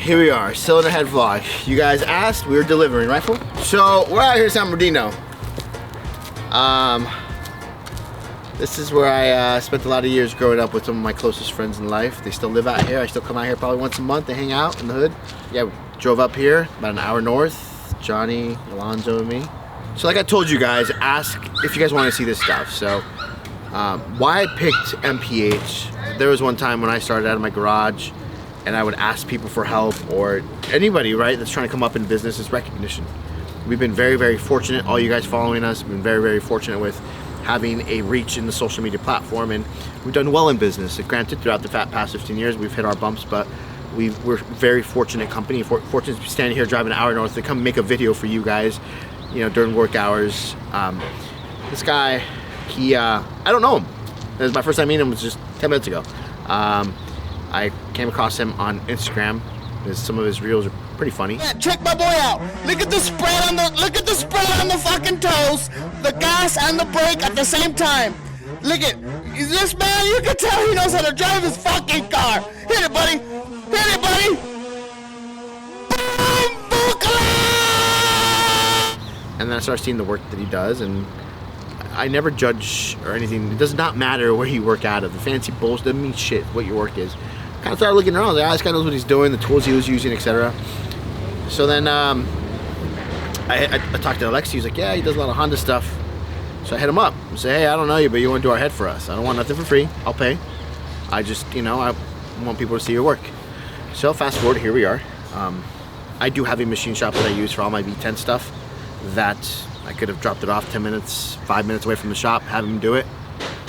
here we are, cylinder head vlog. You guys asked, we were delivering, right? So we're out here in San Bernardino. This is where I spent a lot of years growing up with some of my closest friends in life. They still live out here. I still come out here probably once a month to hang out in the hood. Yeah, we drove up here about an hour north. Johnny, Alonzo, and me. So like I told you guys, ask if you guys want to see this stuff. So why I picked MPH, there was one time when I started out of my garage and I would ask people for help, or anybody, right, that's trying to come up in business, is recognition. We've been very, very fortunate, all you guys following us, we've been very, very fortunate with having a reach in the social media platform, and we've done well in business. Granted, throughout the past 15 years, we've hit our bumps, but we're a very fortunate company, fortunate to be standing here driving an hour north to come make a video for you guys, you know, during work hours. This guy, I don't know him. It was my first time meeting him, was just 10 minutes ago. I came across him on Instagram. Some of his reels are pretty funny. Yeah, check my boy out. Look at the spread on the fucking toes, the gas and the brake at the same time. Look at this man. You can tell he knows how to drive his fucking car. Hit it, buddy. Hit it, buddy. Boom, and then I started seeing the work that he does, and I never judge or anything. It does not matter where you work out of. The fancy bullshit doesn't mean shit what your work is. Kind of started looking around, like, this guy knows what he's doing, the tools he was using, etc. So then I talked to Alexi. He's like, yeah, he does a lot of Honda stuff. So I hit him up and say, hey, I don't know you, but you want to do our head for us. I don't want nothing for free. I'll pay. I just, you know, I want people to see your work. So fast forward, here we are. I do have a machine shop that I use for all my V10 stuff that I could have dropped it off 10 minutes, 5 minutes away from the shop, have him do it,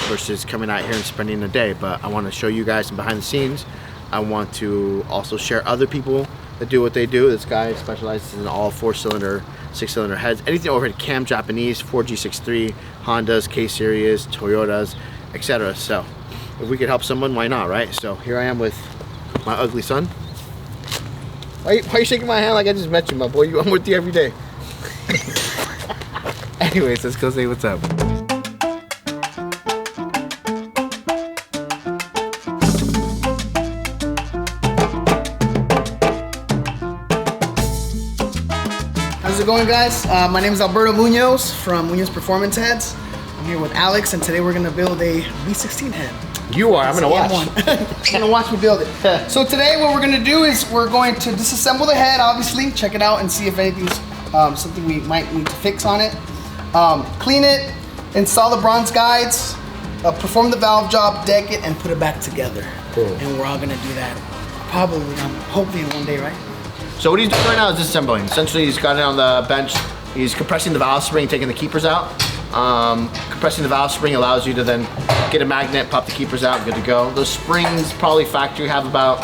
versus coming out here and spending a day. But I want to show you guys some behind the scenes. I want to also share other people that do what they do. This guy specializes in all 4-cylinder, 6-cylinder heads, anything over to Cam Japanese, 4G63, Hondas, K-Series, Toyotas, etc. So if we could help someone, why not, right? So here I am with my ugly son. Why are you shaking my hand like I just met you, my boy? I'm with you every day. Anyways, let's go say what's up. How's it going, guys? My name is Alberto Munoz from Munoz Performance Heads. I'm here with Alex, and today we're gonna build a V16 head. You are, I'm gonna watch. You're gonna watch me build it. So today what we're gonna do is we're going to disassemble the head, obviously, check it out and see if anything's something we might need to fix on it. Clean it, install the bronze guides, perform the valve job, deck it, and put it back together. Cool. And we're all gonna do that probably, hopefully in one day, right? So what he's doing right now is disassembling. Essentially, he's got it on the bench. He's compressing the valve spring, taking the keepers out. Compressing the valve spring allows you to then get a magnet, pop the keepers out, good to go. Those springs, probably factory, have about,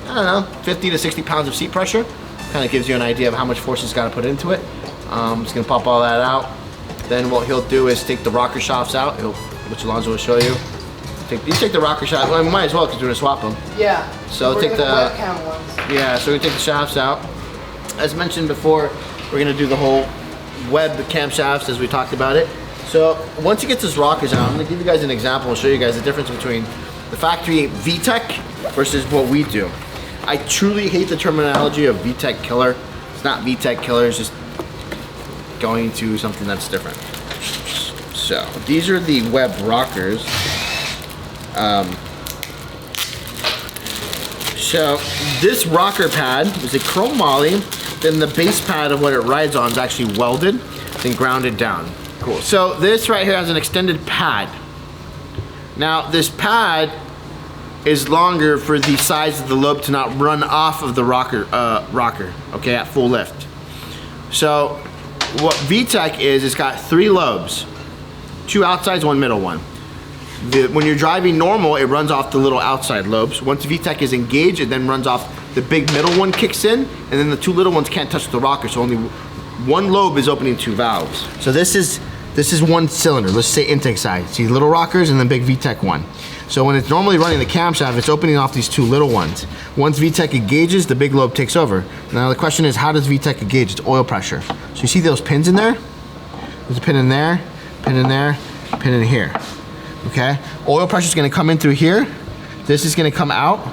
I don't know, 50 to 60 pounds of seat pressure. Kind of gives you an idea of how much force he's got to put into it. He's gonna pop all that out. Then what he'll do is take the rocker shafts out, which Alonzo will show you. You take the rocker shafts, well, we might as well because we're gonna swap them. Yeah. So take the webcam ones. Yeah, so we take the shafts out. As mentioned before, we're gonna do the whole web, the camshafts, as we talked about it. So once he gets his rockers out, I'm gonna give you guys an example and show you guys the difference between the factory VTEC versus what we do. I truly hate the terminology of VTEC killer. It's not VTEC killer, it's just going to something that's different. So these are the web rockers. So this rocker pad is a chrome moly, then the base pad of what it rides on is actually welded, then grounded down. Cool. So this right here has an extended pad. Now this pad is longer for the size of the lobe to not run off of the rocker, okay, at full lift. So what VTEC is, it's got 3 lobes, 2 outsides, 1 middle one. When you're driving normal, it runs off the little outside lobes. Once VTEC is engaged, it then runs off, the big middle one kicks in, and then the 2 little ones can't touch the rocker, so only 1 lobe is opening 2 valves. So this is 1 cylinder, let's say intake side. See little rockers and then big VTEC one. So when it's normally running the camshaft, it's opening off these 2 little ones. Once VTEC engages, the big lobe takes over. Now the question is, how does VTEC engage? It's oil pressure. So you see those pins in there? There's a pin in there, pin in there, pin in here. Okay? Oil pressure is gonna come in through here. This is gonna come out,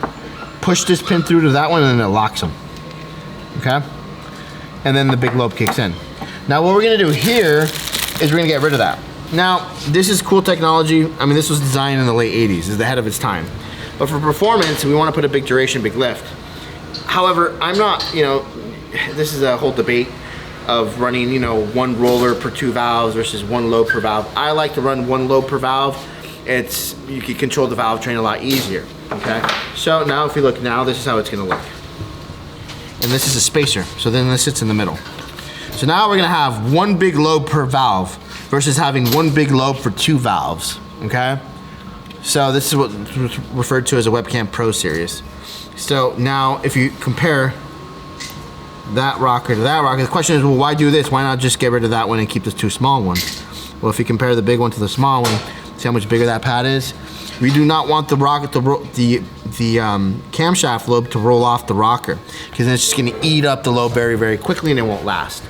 push this pin through to that one, and then it locks them. okay? And then the big lobe kicks in. Now what we're gonna do here is we're gonna get rid of that. Now, this is cool technology. I mean, this was designed in the late 80s, it's ahead of its time. But for performance, we wanna put a big duration, big lift. However, I'm not, you know, this is a whole debate of running, you know, one roller per 2 valves versus one lobe per valve. I like to run one lobe per valve. You can control the valve train a lot easier, okay? So now if you look now, this is how it's gonna look. And this is a spacer, so then this sits in the middle. So now we're gonna have one big lobe per valve versus having one big lobe for 2 valves, okay? So this is what's referred to as a Webcam Pro series. So now if you compare that rocker to that rocker, the question is, well, why do this? Why not just get rid of that one and keep the 2 small ones? Well, if you compare the big one to the small one, see how much bigger that pad is? We do not want the rocket, the camshaft lobe to roll off the rocker, because then it's just gonna eat up the lobe very, very quickly and it won't last.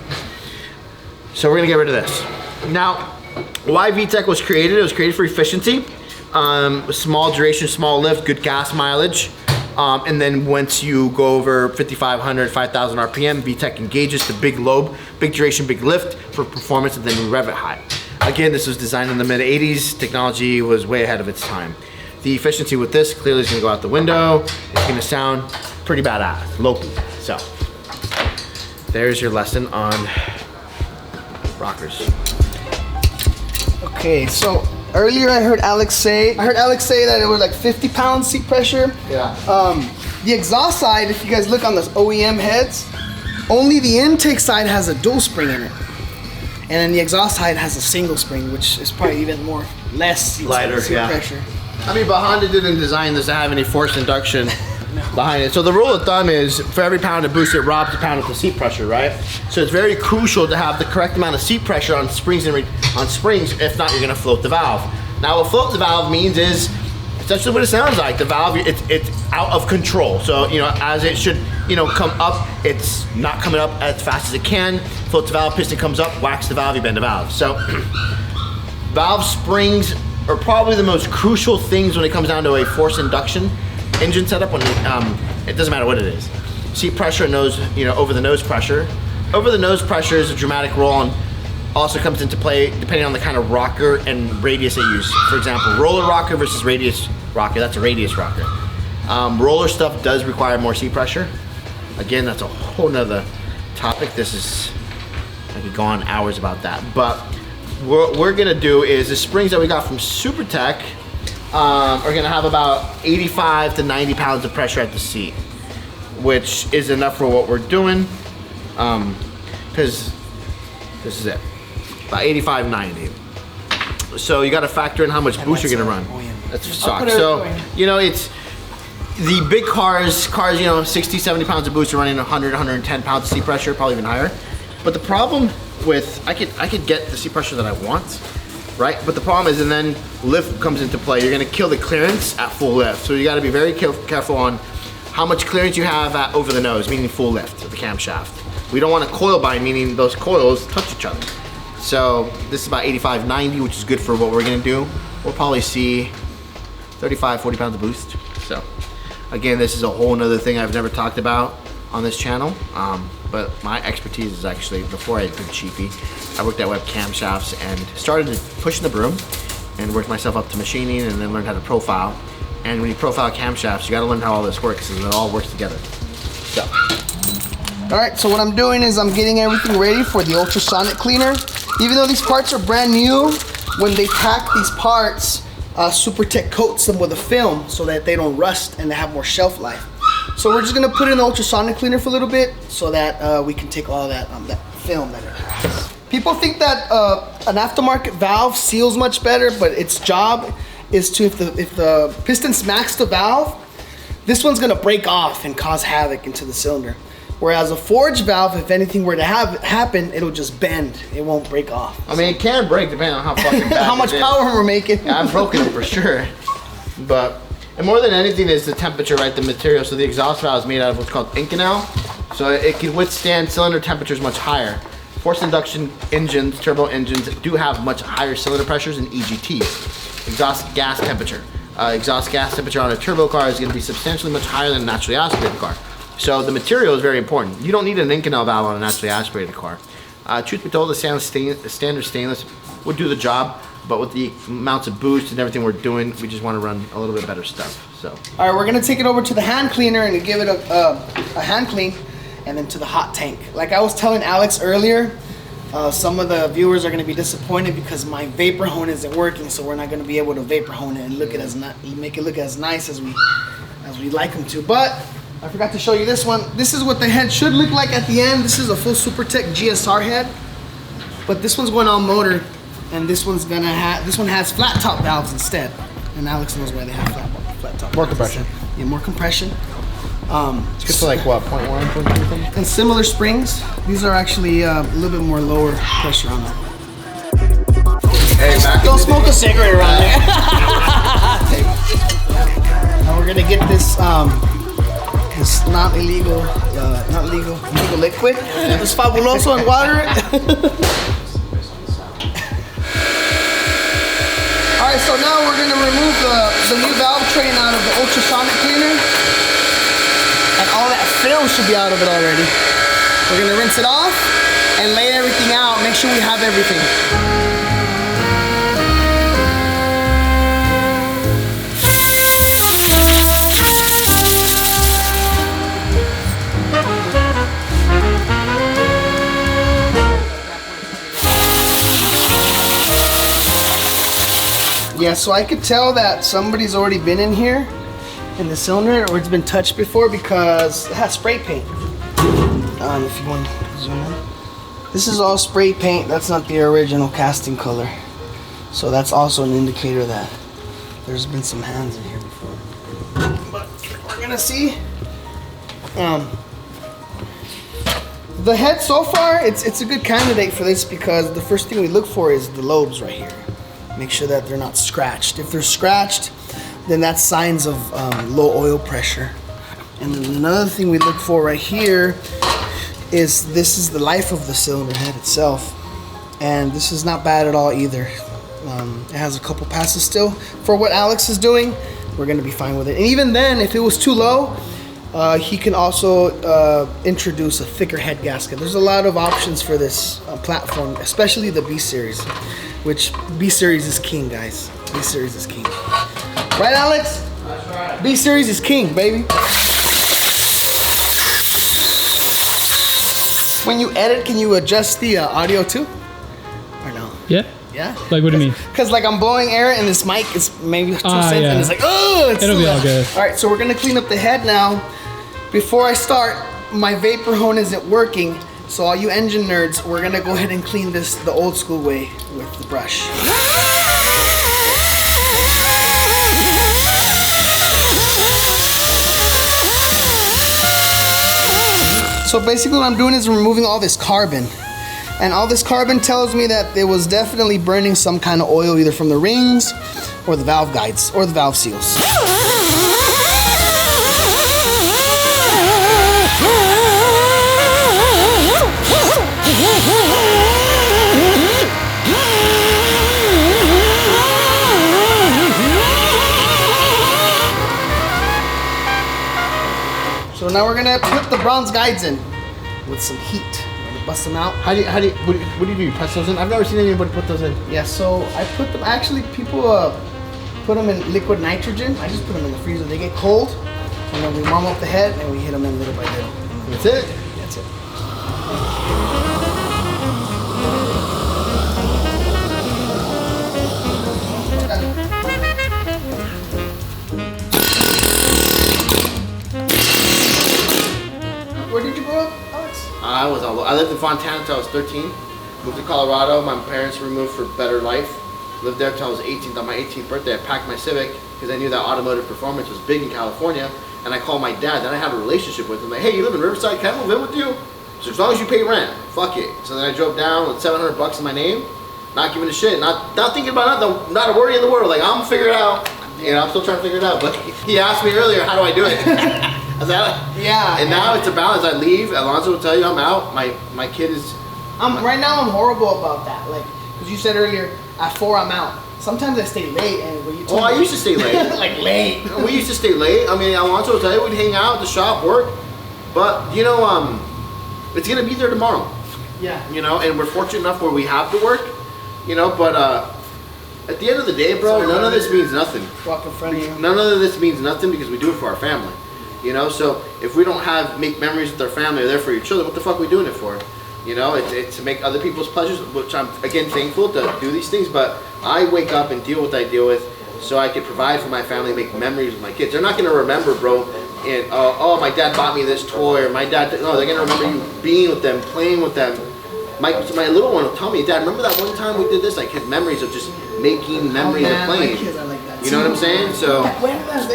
So we're gonna get rid of this. Now, why VTEC was created? It was created for efficiency, small duration, small lift, good gas mileage. And then once you go over 5,500, 5,000 RPM, VTEC engages the big lobe, big duration, big lift for performance, and then we rev it high. Again, this was designed in the mid 80s. Technology was way ahead of its time. The efficiency with this clearly is gonna go out the window. It's gonna sound pretty badass, lopey. So, there's your lesson on rockers. Okay, so earlier I heard Alex say that it was like 50 pound seat pressure. Yeah. The exhaust side, if you guys look on the OEM heads, only the intake side has a dual spring in it. And then the exhaust side has a single spring, which is probably even less lighter seat pressure. I mean, but Honda didn't design this to have any forced induction behind it. So the rule of thumb is for every pound of boost, it robs a pound of the seat pressure, right? So it's very crucial to have the correct amount of seat pressure on springs, if not, you're gonna float the valve. Now, what float the valve means is essentially what it sounds like. The valve, it's out of control. So, you know, as it should, you know, come up, it's not coming up as fast as it can. Float the valve, piston comes up, whacks the valve, you bend the valve. So, valve springs are probably the most crucial things when it comes down to a forced induction engine setup. When it doesn't matter what it is. Seat pressure, nose, you know, over the nose pressure. Over the nose pressure is a dramatic role and also comes into play depending on the kind of rocker and radius they use. For example, roller rocker versus radius rocker. That's a radius rocker. Roller stuff does require more seat pressure. Again, that's a whole nother topic. I could go on hours about that. But what we're gonna do is the springs that we got from Supertech are gonna have about 85 to 90 pounds of pressure at the seat, which is enough for what we're doing. Because this is it, about 85, 90. So you gotta factor in how much boost you're gonna run. That's stock. So, you know, it's the big cars, you know, 60, 70 pounds of boost are running 100, 110 pounds of seat pressure, probably even higher. But the problem with, I could get the seat pressure that I want, right? But the problem is, and then lift comes into play. You're gonna kill the clearance at full lift. So you gotta be very careful on how much clearance you have at over the nose, meaning full lift of the camshaft. We don't want a coil bind, meaning those coils touch each other. So this is about 85, 90, which is good for what we're gonna do. We'll probably see 35, 40 pounds of boost. So again, this is a whole nother thing I've never talked about on this channel. But my expertise is actually, before I did cheapy, I worked at Web Camshafts and started pushing the broom and worked myself up to machining and then learned how to profile. And when you profile camshafts, you gotta learn how all this works because it all works together. So. All right, so what I'm doing is I'm getting everything ready for the ultrasonic cleaner. Even though these parts are brand new, when they pack these parts, Supertech coats them with a film so that they don't rust and they have more shelf life. So we're just gonna put it in the ultrasonic cleaner for a little bit so that we can take all that film that it has. People think that an aftermarket valve seals much better, but its job is to, if the piston smacks the valve, this one's gonna break off and cause havoc into the cylinder. Whereas a forged valve, if anything were to happen, it'll just bend. It won't break off. I mean, it can break depending on how fucking bad how much power we're making. Yeah, I've broken it for sure. But, and more than anything is the temperature, right? The material. So the exhaust valve is made out of what's called Inconel. So it can withstand cylinder temperatures much higher. Forced induction engines, turbo engines, do have much higher cylinder pressures than EGTs. Exhaust gas temperature. Exhaust gas temperature on a turbo car is going to be substantially much higher than a naturally aspirated car. So the material is very important. You don't need an Inconel valve on a naturally aspirated car. Truth be told, the standard stainless would do the job, but with the amounts of boost and everything we're doing, we just want to run a little bit better stuff. So. All right, we're gonna take it over to the hand cleaner and give it a hand clean, and then to the hot tank. Like I was telling Alex earlier, some of the viewers are gonna be disappointed because my vapor hone isn't working, so we're not gonna be able to vapor hone it and make it look as nice as we like them to. But I forgot to show you this one. This is what the head should look like at the end. This is a full Supertech GSR head, but this one's going on motor, and this one has flat top valves instead. And Alex knows why they have flat top. More compression. Yeah, more compression. It's just like what, 0.1, 0.2? And similar springs. These are actually a little bit more lower pressure on them. Hey, Don't smoke a cigarette around there. Now we're gonna get this this legal liquid. This fabuloso and water it. Alright, so now we're gonna remove the new valve train out of the ultrasonic cleaner. And all that film should be out of it already. We're gonna rinse it off and lay everything out, make sure we have everything. Yeah, so I could tell that somebody's already been in here in the cylinder, or it's been touched before because it has spray paint. If you want to zoom in. This is all spray paint. That's not the original casting color. So that's also an indicator that there's been some hands in here before. But we're gonna see. The head so far, it's a good candidate for this because the first thing we look for is the lobes right here. Make sure that they're not scratched. If they're scratched, then that's signs of low oil pressure. And then another thing we look for right here is this is the life of the cylinder head itself. And this is not bad at all either. It has a couple passes still. For what Alex is doing, we're gonna be fine with it. And even then, if it was too low, he can also introduce a thicker head gasket. There's a lot of options for this platform, especially the B series, which B series is king, guys. B series is king. Right, Alex? That's right. B series is king, baby. When you edit, can you adjust the audio too? Or no? Yeah. Yeah? Like, what do you mean? Because like I'm blowing air and this mic is maybe 2 cents yeah. and it's like, oh, it's It'll too be all loud. good. All right, so we're gonna clean up the head now. Before I start, my vapor hone isn't working. So all you engine nerds, we're gonna go ahead and clean this the old school way with the brush. So basically what I'm doing is removing all this carbon. And all this carbon tells me that it was definitely burning some kind of oil either from the rings or the valve guides or the valve seals. So now we're gonna put the bronze guides in with some heat. We're gonna bust them out. What do you do? You press those in? I've never seen anybody put those in. Yeah, so I put them, actually people put them in liquid nitrogen. I just put them in the freezer. They get cold, and then we warm up the head and we hit them in little by little. That's it? That's it. Where did you grow up, Alex? I lived in Fontana until I was 13. Moved to Colorado. My parents removed for better life. Lived there until I was 18. On my 18th birthday, I packed my Civic because I knew that automotive performance was big in California. And I called my dad. Then I had a relationship with him. Like, hey, you live in Riverside? Can I move in with you? So as long as you pay rent, fuck it. So then I drove down with $700 in my name, not giving a shit, not thinking about nothing, not a worry in the world. Like, I'm gonna figure it out. You know, I'm still trying to figure it out. But he asked me earlier, how do I do it? I said, yeah. And now it's a balance. I leave. Alonzo will tell you I'm out. My kid is. Right now I'm horrible about that. Like, because you said earlier, at 4 I'm out. Sometimes I stay late, and when you told Oh, I me- used to stay late. like late. We used to stay late. I mean, Alonzo will tell you we'd hang out at the shop, work, But you know, it's gonna be there tomorrow. Yeah. You know, and we're fortunate enough where we have to work. You know, but at the end of the day, bro, none of this means nothing. Walk in front of you. None of this means nothing because we do it for our family. You know, so if we don't make memories with our family or there for your children, what the fuck are we doing it for? You know, it's to make other people's pleasures, which I'm again thankful to do these things. But I wake up and deal with what I deal with, so I can provide for my family, make memories with my kids. They're not gonna remember, bro. And oh, my dad bought me this toy, or my dad. No, they're gonna remember you being with them, playing with them. My little one will tell me, Dad, remember that one time we did this? Like his memories of just making memories of playing. My kids are like that. You know what I'm saying? So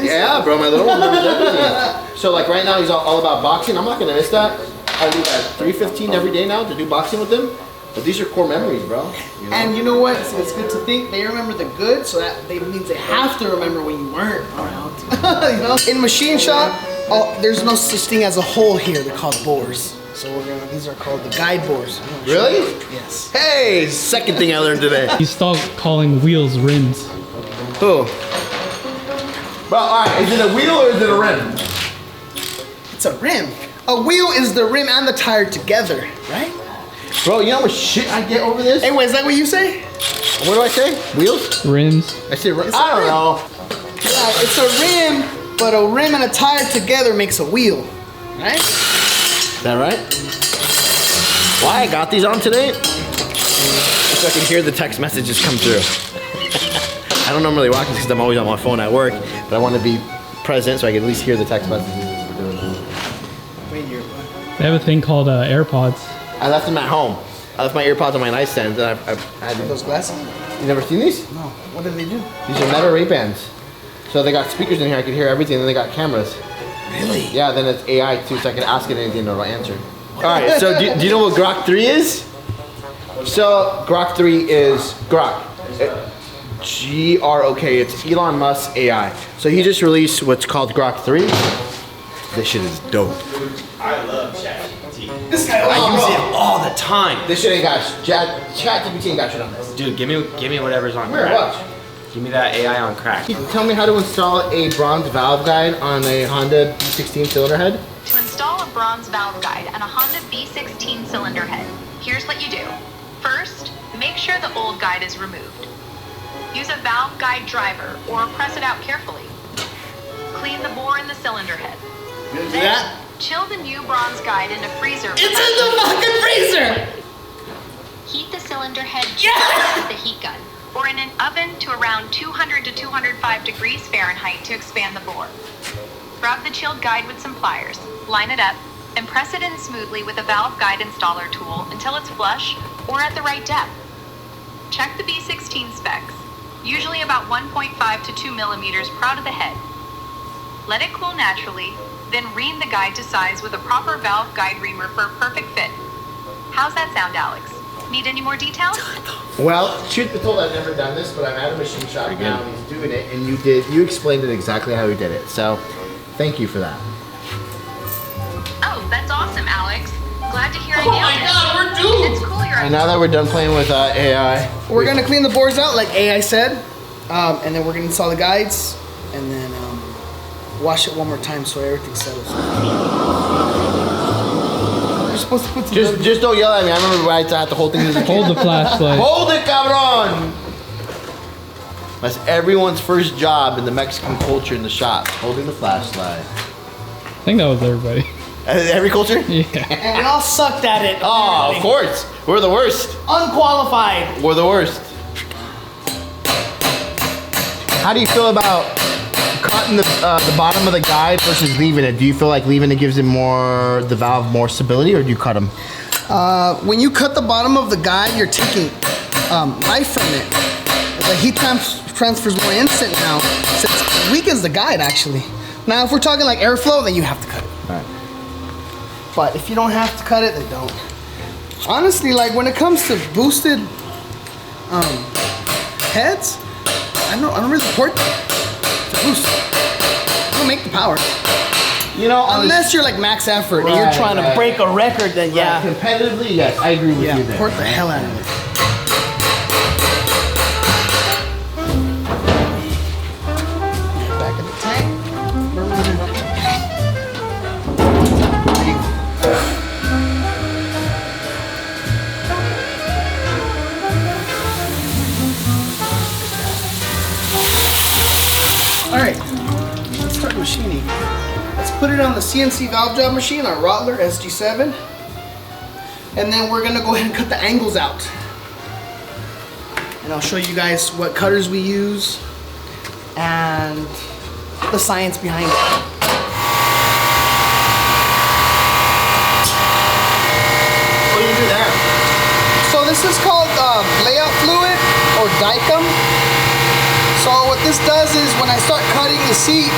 Yeah, bro, my little one remembers everything. So like right now he's all about boxing. I'm not gonna miss that. I leave at 3:15 every day now to do boxing with him. But these are core memories, bro. You know? And you know what? It's good to think they remember the good, so that means they have to remember when you weren't around. You know? In machine shop, there's no such thing as a hole here. They're called bores. So these are called the guide bores. Really? Yes. Hey, second thing I learned today. You stopped calling wheels rims. Who? Bro, alright, is it a wheel or is it a rim? It's a rim. A wheel is the rim and the tire together, right? Bro, you know how much shit I get over this? Hey, wait, is that what you say? What do I say? Wheels? Rims. I say rim. It's a I don't rim. know. Yeah, it's a rim, but a rim and a tire together makes a wheel, right? Is that right? Why I got these on today? So I can hear the text messages come through. I don't normally watch this because I'm always on my phone at work, but I want to be present so I can at least hear the text messages. They have a thing called AirPods. I left them at home. I left my earpods on my nightstand, and I had Those glasses? You never seen these? No. What do they do? These are Meta Ray-Bans. So they got speakers in here, I can hear everything, and then they got cameras. Really? Yeah, then it's AI too, so I can ask it anything and it'll answer. Alright, so do you know what Grok 3 is? So Grok 3 is Grok. G-R-O-K, it's Elon Musk's AI. So he just released what's called Grok 3. This shit is dope. I love ChatGPT. This guy, I use it all the time. This shit ain't got ChatGPT ain't got shit on this. Dude, give me whatever's on Here, crack. watch. Give me that AI on crack. Can you tell me how to install a bronze valve guide on a Honda B16 cylinder head? To install a bronze valve guide on a Honda V16 cylinder head, here's what you do. First, make sure the old guide is removed. Use a valve guide driver or press it out carefully. Clean the bore in the cylinder head. You gonna do that? Chill the new bronze guide in a freezer. It's in the fucking freezer! Heat the cylinder head gently with the heat gun, or in an oven to around 200 to 205 degrees Fahrenheit to expand the bore. Rub the chilled guide with some pliers, line it up, and press it in smoothly with a valve guide installer tool until it's flush or at the right depth. Check the V16 specs, usually about 1.5 to 2 millimeters proud of the head. Let it cool naturally, then ream the guide to size with a proper valve guide reamer for a perfect fit. How's that sound, Alex? Need any more details? Well, truth be told, I've never done this, but I'm at a machine shop now and he's doing it, and you explained it exactly how he did it. So, thank you for that. Oh, that's awesome, Alex. Glad to hear you nailed it. God, we're doomed! It's cool you're And now that we're done playing with AI, We're gonna clean the boards out like AI said, and then we're gonna install the guides, and then wash it one more time so everything settles. You're supposed to put some just don't yell at me. I remember when I had the whole thing. Hold the flashlight. Hold it, cabron! That's everyone's first job in the Mexican culture in the shop, holding the flashlight. I think that was everybody. Every culture? Yeah. And we all sucked at it. Oh, of course. We're the worst. Unqualified. We're the worst. How do you feel about cutting the bottom of the guide versus leaving it? Do you feel like leaving it gives it the valve more stability, or do you cut them? When you cut the bottom of the guide, you're taking life from it. The heat transfer is more instant now, so it weakens the guide actually. Now, if we're talking like airflow, then you have to cut it. All right. But if you don't have to cut it, then don't. Honestly, like when it comes to boosted heads, I don't really support the boost. I don't make the power. You know, Unless you're like max effort and you're Right, trying to right. break a record, then yeah. competitively, yes, I agree with Yeah, you there. port the hell out of it. Back in the tank. There you All right, let's start machining. Let's put it on the CNC valve job machine, our Rottler SG7. And then we're gonna go ahead and cut the angles out. And I'll show you guys what cutters we use and the science behind it. What do you do there? So this is called layout fluid or dicum. So what this does is when I start cutting the seat,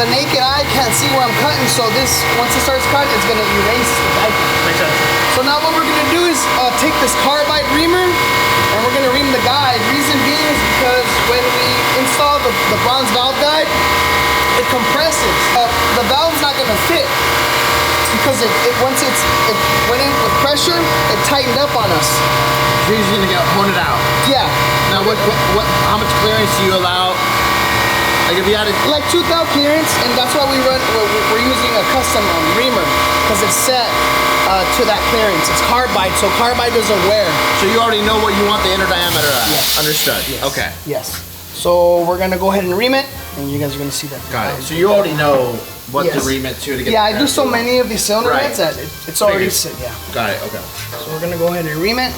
the naked eye can't see where I'm cutting, so this, once it starts cutting, it's gonna erase the dicum. Makes sense. So now what we're gonna do is take this carbide reamer and we're gonna ream the guide. Reason being is because when we install the bronze valve guide, it compresses. The valve's not gonna fit because once it went in with pressure, it tightened up on us. You're just gonna get honing out. Yeah. Now how much clearance do you allow? Like if you had Like 2 thou clearance, and that's why we're using a custom reamer because it's set to that clearance. It's carbide, so carbide doesn't wear. so you already know what you want the inner diameter at. Yes. Understood. Yes. Okay. Yes. So we're gonna go ahead and ream it, and you guys are gonna see that. Got it. So you already know what Yes. to ream it to get. Yeah, the I do so capsule. many of these cylinder Right. heads that it's already Figured. set. Yeah. Got it. Okay. So we're gonna go ahead and ream it.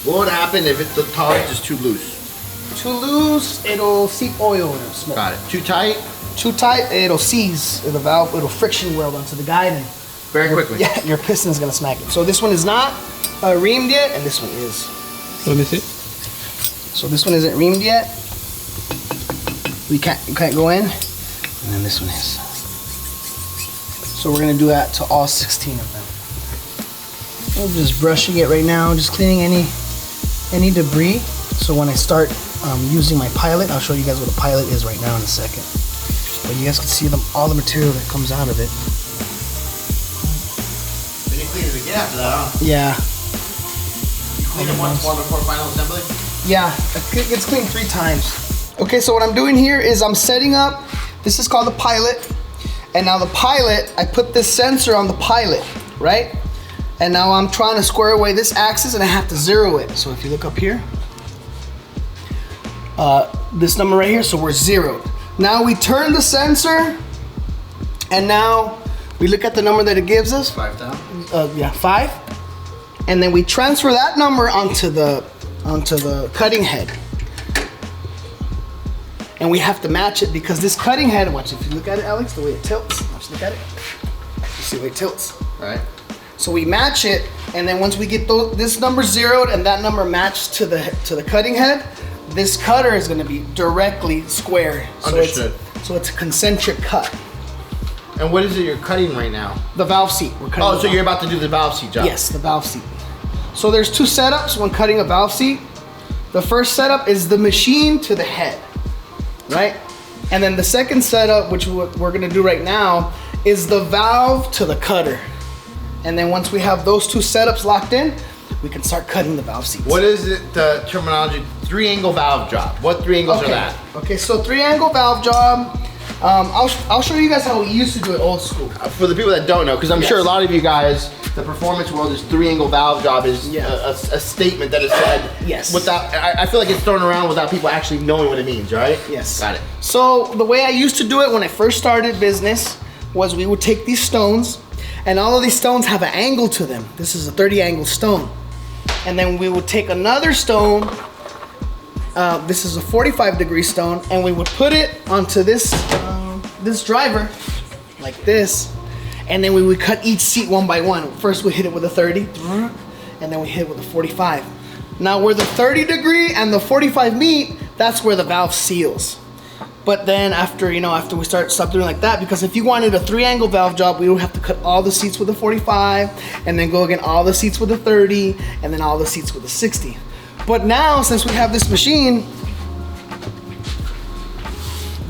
What would happen if the tolerance is too loose? Too loose, it'll seep oil and it'll smoke. Got it. Too tight? Too tight, it'll seize the valve. It'll friction weld onto the guide, and Very quickly. yeah, your piston's gonna smack it. So this one is not reamed yet, and this one is. Let me see. So this one isn't reamed yet. You can't go in, and then this one is. So we're gonna do that to all 16 of them. I'm just brushing it right now, just cleaning any debris. So when I start using my pilot, I'll show you guys what a pilot is right now in a second. But you guys can see all the material that comes out of it. Then you clean it again after that, huh? Yeah. You clean it once more before final assembly? Yeah, it gets cleaned 3 times. Okay, so what I'm doing here is I'm setting up, this is called the pilot. And now the pilot, I put this sensor on the pilot, right? And now I'm trying to square away this axis and I have to zero it. So if you look up here, this number right here, so we're zeroed. Now we turn the sensor and now we look at the number that it gives us. 5 down. Yeah, 5. And then we transfer that number onto the cutting head. And we have to match it because this cutting head, watch if you look at it, Alex, the way it tilts. Watch, look at it. You see the way it tilts? Right. So we match it, and then once we get this number zeroed and that number matched to the cutting head, this cutter is going to be directly square. Understood. So it's a concentric cut. And what is it you're cutting right now? The valve seat. We're cutting. Oh, the so valve. you're about to do the valve seat job? Yes, the valve seat. So there's 2 setups when cutting a valve seat. The first setup is the machine to the head, right? And then the second setup, which we're gonna do right now, is the valve to the cutter. And then once we have those 2 setups locked in, we can start cutting the valve seats. What is it, the terminology? 3-angle valve job. What 3 angles are that? Okay, so 3-angle valve job. I'll show you guys how we used to do it old school. For the people that don't know, because I'm sure a lot of you guys, the performance world is 3-angle valve job is a statement that is said. Yes. Without, I feel like it's thrown around without people actually knowing what it means, right? Yes. Got it. So the way I used to do it when I first started business was we would take these stones, and all of these stones have an angle to them. This is a 30-angle stone. And then we would take another stone, this is a 45-degree stone, and we would put it onto this driver, like this, and then we would cut each seat one by one. First we hit it with a 30, and then we hit it with a 45. Now where the 30-degree and the 45 meet, that's where the valve seals. But then after we stop doing like that, because if you wanted a 3-angle valve job, we would have to cut all the seats with a 45, and then go again all the seats with a 30, and then all the seats with a 60. But now, since we have this machine,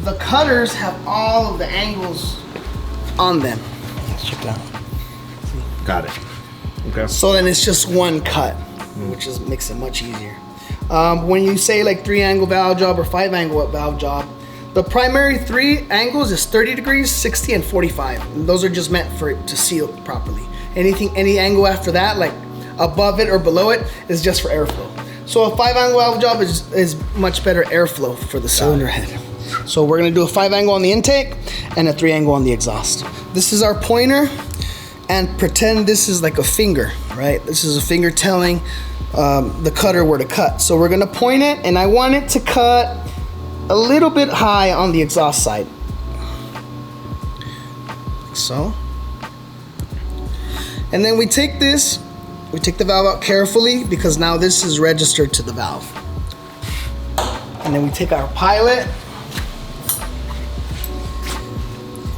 the cutters have all of the angles on them. Let's check it out. Got it. Okay. So then it's just one cut, which makes it much easier. When you say like 3-angle valve job or 5-angle valve job, the primary 3 angles is 30 degrees, 60, and 45. And those are just meant for it to seal properly. Any angle after that, like above it or below it, is just for airflow. So a 5-angle valve job is much better airflow for the cylinder head. So we're gonna do a 5-angle on the intake and a 3-angle on the exhaust. This is our pointer, and pretend this is like a finger, right? This is a finger telling the cutter where to cut. So we're gonna point it, and I want it to cut a little bit high on the exhaust side. So. And then we take this, we take the valve out carefully because now this is registered to the valve. And then we take our pilot,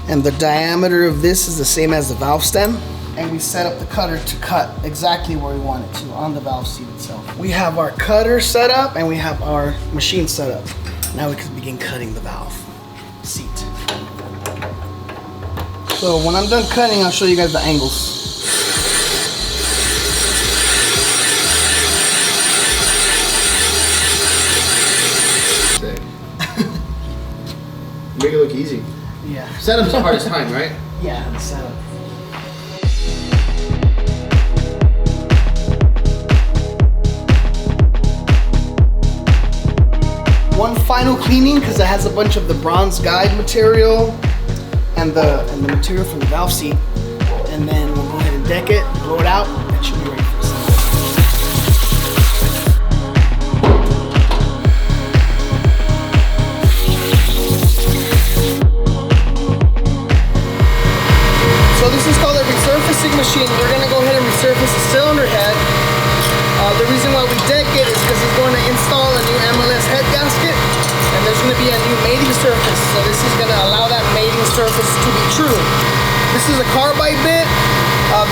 and the diameter of this is the same as the valve stem. And we set up the cutter to cut exactly where we want it to on the valve seat itself. We have our cutter set up and we have our machine set up. Now we can begin cutting the valve seat. So when I'm done cutting, I'll show you guys the angles. Make it look easy. Yeah. Setup's the hardest time, right? Yeah, the setup. One final cleaning, because it has a bunch of the bronze guide material and the material from the valve seat, and then we'll go ahead and deck it, blow it out, and it should be ready for assembly. So this is called a resurfacing machine. We're gonna go ahead and resurface the cylinder head. The reason why we deck it is because he's going to install a new MLS head gasket, and there's going to be a new mating surface. So this is going to allow that mating surface to be true. This is a carbide bit.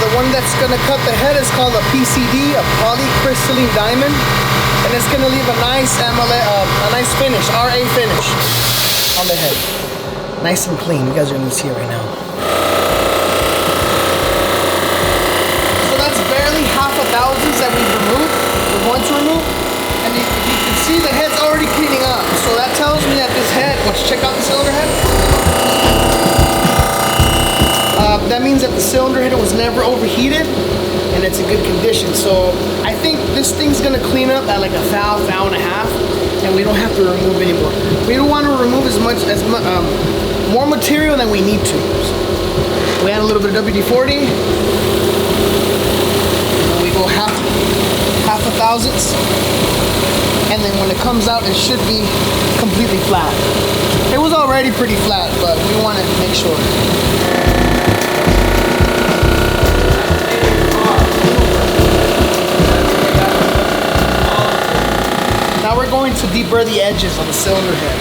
The one that's going to cut the head is called a PCD, a polycrystalline diamond, and it's going to leave a nice a nice finish, RA finish on the head. Nice and clean. You guys are going to see it right now. Barely half a thousandths that we've removed, we're going to remove, and you can see the head's already cleaning up. So that tells me that this head, let's check out the cylinder head. That means that the cylinder head was never overheated, and it's in good condition. So I think this thing's gonna clean up at like a thou and a half, and we don't have to remove anymore. We don't want to remove more material than we need to. So we add a little bit of WD-40. Go half a thousandths, and then when it comes out, it should be completely flat. It was already pretty flat, but we want to make sure. Now we're going to deburr the edges on the cylinder head.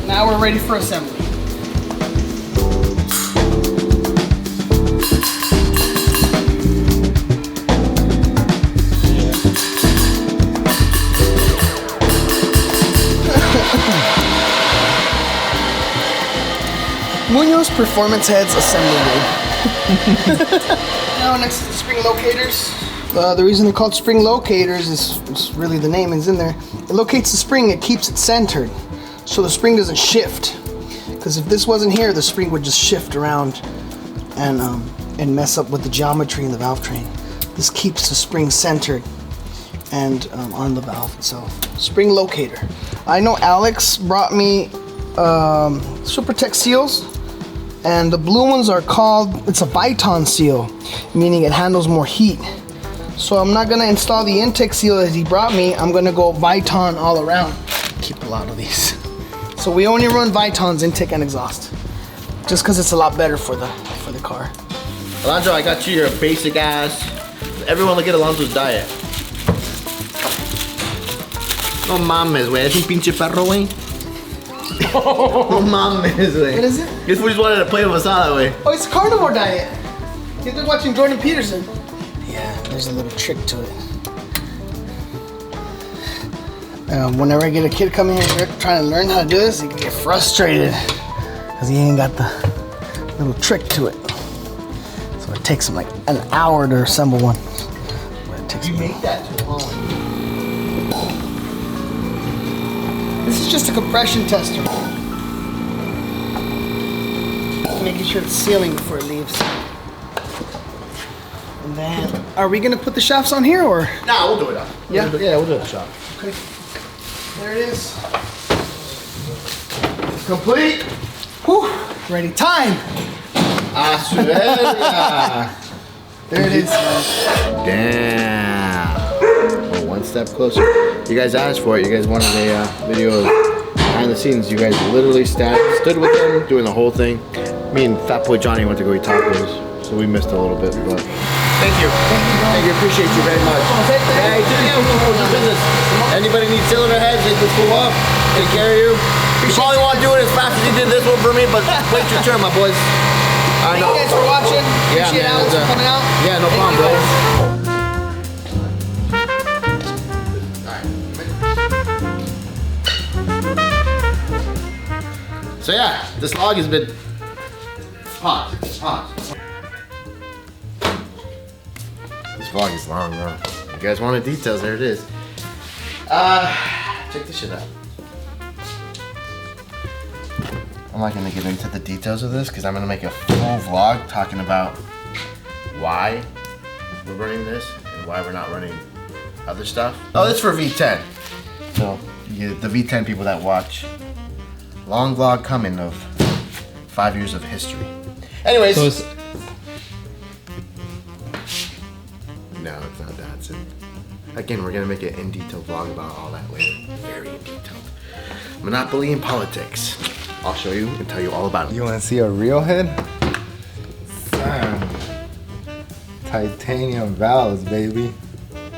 Now we're ready for assembly. Munoz Performance Heads Assembly Rig. Now next is the spring locators. The reason they're called spring locators is really the name is in there. It locates the spring, it keeps it centered, so the spring doesn't shift. Because if this wasn't here, the spring would just shift around and mess up with the geometry in the valve train. This keeps the spring centered and on the valve itself. Spring locator. I know Alex brought me Supertech seals, and the blue ones are called, it's a Viton seal, meaning it handles more heat. So I'm not gonna install the intake seal that he brought me. I'm gonna go Viton all around. Keep a lot of these. So we only run Vitons intake and exhaust, just because it's a lot better for the car. Alonso, I got you your basic ass. Everyone look at Alonso's diet. No mames, güey. Es un pinche perro, güey. No mames, güey. What is it? This fool just wanted to play with masala, güey. Oh, it's a carnivore diet. You've been watching Jordan Peterson. Yeah, there's a little trick to it. Whenever I get a kid coming here trying to learn how to do this, he can get frustrated because he ain't got the little trick to it. So I takes them like an hour to assemble one. But it takes You make that too long. This is just a compression tester. Making sure it's sealing before it leaves. And then, are we gonna put the shafts on here or? Nah, we'll do it up. Yeah? Yeah, we'll do it shop. Okay. There it is. Complete. Whew. Ready. Time. There it is. Damn. Well, one step closer. You guys asked for it. You guys wanted a video of behind the scenes. You guys literally stood with them doing the whole thing. Me and Fat Boy Johnny went to go eat tacos, so we missed a little bit, but thank you. Thank you. Appreciate you very much. Hey, we'll do business. Anybody needs cylinder heads, they can pull up, take care of you. You probably won't do it as fast as you did this one for me, but wait your turn, my boys. Thank you guys for watching. Yeah, Appreciate man, Alex for coming out. Yeah, no Thank problem, you bro. guys. So yeah, this log has been hot. This vlog is long, though. You guys wanted details, there it is. Check this shit out. I'm not gonna get into the details of this because I'm gonna make a full vlog talking about why we're running this and why we're not running other stuff. Oh, this is for V10. So you get the V10 people that watch. Long vlog coming of 5 years of history. Anyways. So it's, no, it's not that. It's again, we're gonna make an in-detail vlog about all that later. Very in-detailed. Monopoly and politics. I'll show you and tell you all about it. You want to see a real head? Titanium valves, baby.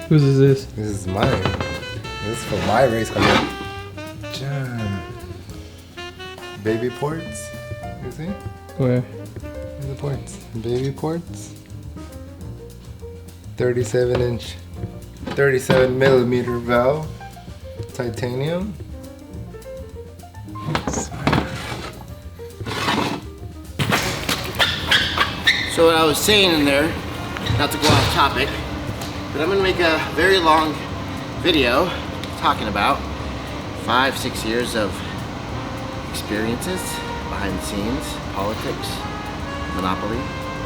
whose is this? This is mine. This is for my race car. John. Baby ports. You see? Where? Here's the ports. Baby ports. 37 millimeter valve. Titanium. So what I was saying in there, not to go off topic, but I'm gonna make a very long video talking about 5-6 years of experiences behind the scenes, politics, monopoly,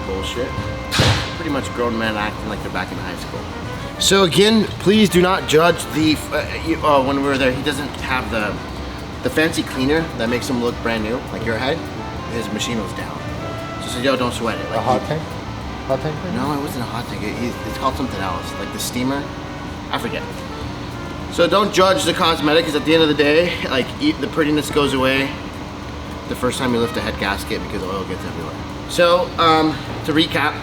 bullshit. Pretty much grown men acting like they're back in high school. So again, please do not judge the, when we were there, he doesn't have the fancy cleaner that makes him look brand new, like your head. His machine was down. So I said, yo, don't sweat it. Like, a hot tank? Hot tank? no, it wasn't a hot tank. It's called something else, like the steamer. I forget. So don't judge the cosmetic, because at the end of the day, like the prettiness goes away the first time you lift a head gasket because oil gets everywhere. So to recap,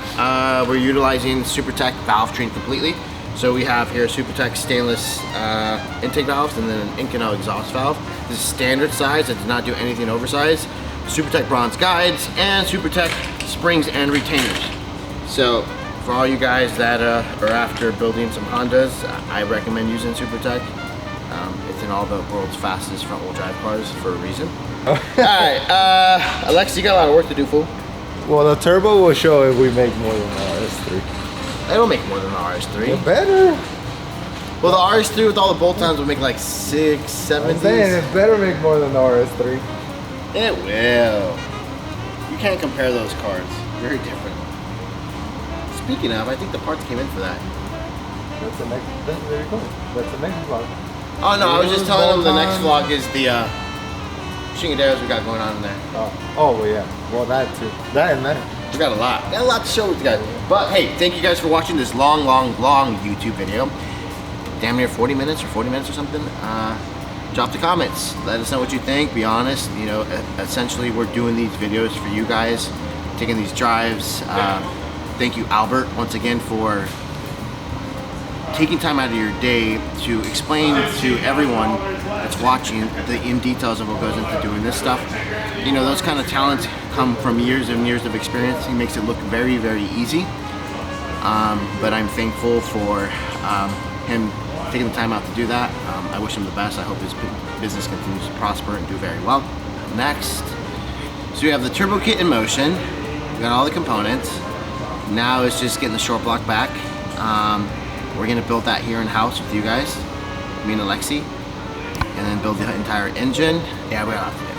we're utilizing Supertech valve train completely. So we have here Supertech stainless intake valves and then an Inconel exhaust valve. This is standard size. I did not do anything oversized. Supertech bronze guides and Supertech springs and retainers. So for all you guys that are after building some Hondas, I recommend using Supertech. It's in all the world's fastest front wheel drive cars for a reason. Alright, Alex, you got a lot of work to do, fool. Well, the turbo will show if we make more than the RS3. It'll make more than the RS3. It better. Well, the RS3 with all the bolt-ons will make like 6, 7. I'm saying it better make more than the RS3. It will. You can't compare those cars. Very different. Speaking of, I think the parts came in for that. That's the next. There you go. That's the next vlog. Oh no, I was just telling them the next vlog is the chingaderas we got going on in there. Oh, well, yeah. Well, that too. That and that. We got a lot. We got a lot to show with you guys. But hey, thank you guys for watching this long YouTube video. Damn near 40 minutes or something. Drop the comments. Let us know what you think. Be honest. You know, essentially we're doing these videos for you guys, taking these drives. Thank you, Albert, once again for taking time out of your day to explain to everyone that's watching the in details of what goes into doing this stuff. You know, those kind of talents come from years and years of experience. He makes it look very, very easy. But I'm thankful for him taking the time out to do that. I wish him the best. I hope his business continues to prosper and do very well. Next, so we have the turbo kit in motion. We got all the components. Now it's just getting the short block back. We're gonna build that here in house with you guys, me and Alexi, and then build the entire engine. Yeah, we're off today.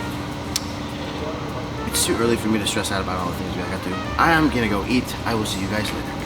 It's too early for me to stress out about all the things we gotta do. I am gonna go eat. I will see you guys later.